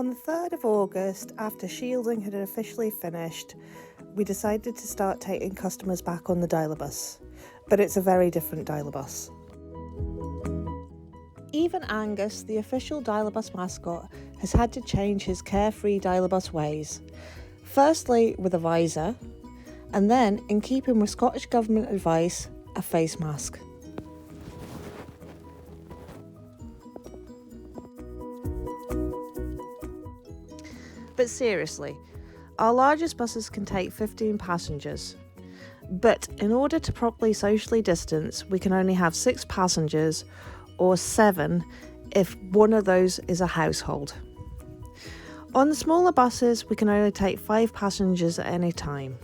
On the 3rd of August, after shielding had officially finished, we decided to start taking customers back on the Dial-A-Bus, but it's a very different Dial-A-Bus. Even Angus, the official Dial-A-Bus mascot, has had to change his carefree Dial-A-Bus ways. Firstly with a visor, and then, in keeping with Scottish Government advice, a face mask. But seriously, our largest buses can take 15 passengers. But in order to properly socially distance, we can only have 6 passengers, or 7 if one of those is a household. On the smaller buses, we can only take 5 passengers at any time.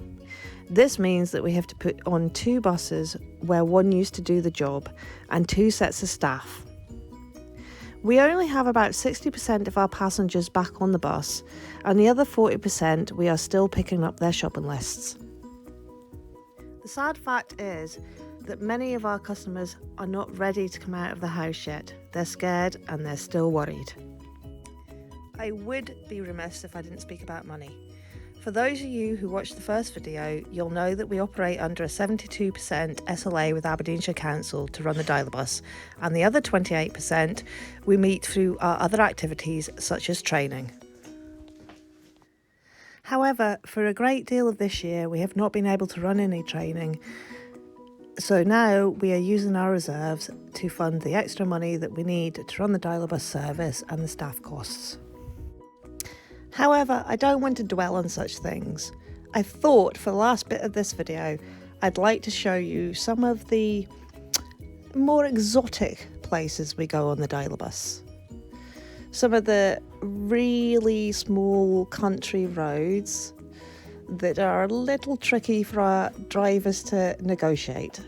This means that we have to put on 2 buses where one used to do the job and 2 sets of staff. We only have about 60% of our passengers back on the bus, and the other 40% we are still picking up their shopping lists. The sad fact is that many of our customers are not ready to come out of the house yet. They're scared and they're still worried. I would be remiss if I didn't speak about money. For those of you who watched the first video, you'll know that we operate under a 72% SLA with Aberdeenshire Council to run the Dial-A-Bus, and the other 28% we meet through our other activities such as training. However, for a great deal of this year we have not been able to run any training, so now we are using our reserves to fund the extra money that we need to run the Dial-A-Bus service and the staff costs. However, I don't want to dwell on such things. I thought for the last bit of this video, I'd like to show you some of the more exotic places we go on the Dial-A-Bus. Some of the really small country roads that are a little tricky for our drivers to negotiate.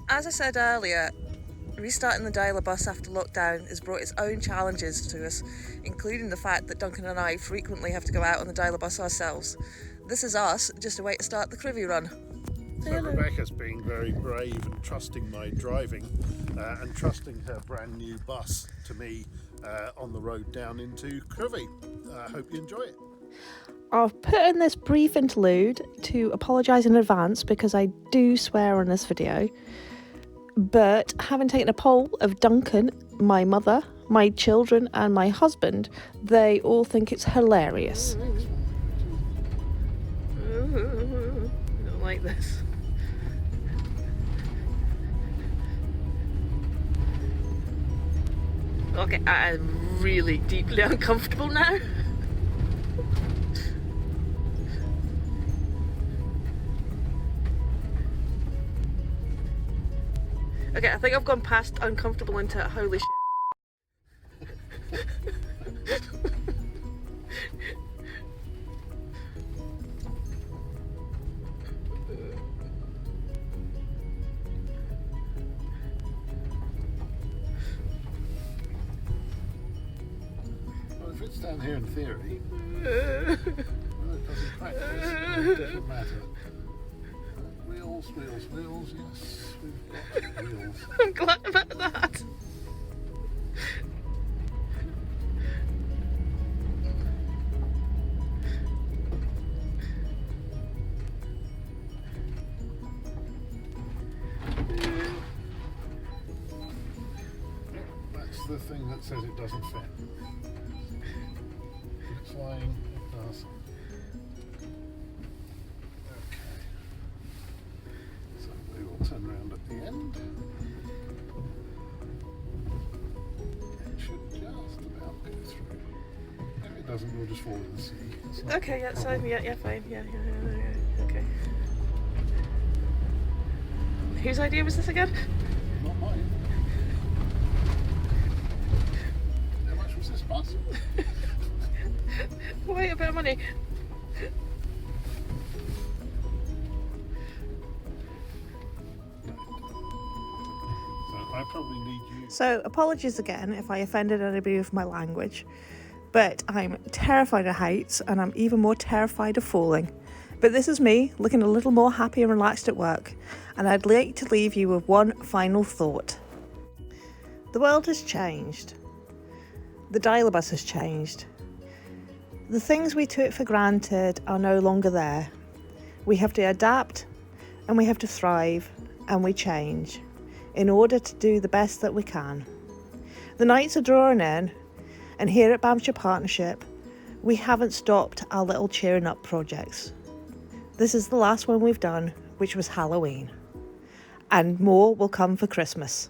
As I said earlier, restarting the Dial-A-Bus after lockdown has brought its own challenges to us, including the fact that Duncan and I frequently have to go out on the Dial-A-Bus ourselves. This is us, just a way to start the Crivy run. So Rebecca's being very brave and trusting my driving and trusting her brand new bus to me on the road down into Crivy. Hope you enjoy it. I've put in this brief interlude to apologise in advance because I do swear on this video. But having taken a poll of Duncan, my mother, my children and my husband, they all think it's hilarious. I don't like this. Okay, I'm really deeply uncomfortable now. Okay, I think I've gone past uncomfortable into holy shit. Well, if it's down here in theory, well, it doesn't practice, it doesn't matter. Wheels, wheels, wheels, yes, we've got wheels. I'm glad about that. That's the thing that says it doesn't fit. It's flying, it does. Turn around at the end. It should just about go through. There it doesn't, we'll just fall in the sea. It's not Okay, yeah, a that's problem. fine. Yeah, fine. Yeah. Okay. Whose idea was this again? Not mine. How much was this bus? Wait, a bit of money. So I probably need you. So, apologies again if I offended anybody with my language, but I'm terrified of heights and I'm even more terrified of falling. But this is me looking a little more happy and relaxed at work, and I'd like to leave you with one final thought. The world has changed. The dial bus has changed. The things we took for granted are no longer there. We have to adapt and we have to thrive and we change in order to do the best that we can. The nights are drawing in, and here at Bamshire Partnership, we haven't stopped our little cheering up projects. This is the last one we've done, which was Halloween, and more will come for Christmas.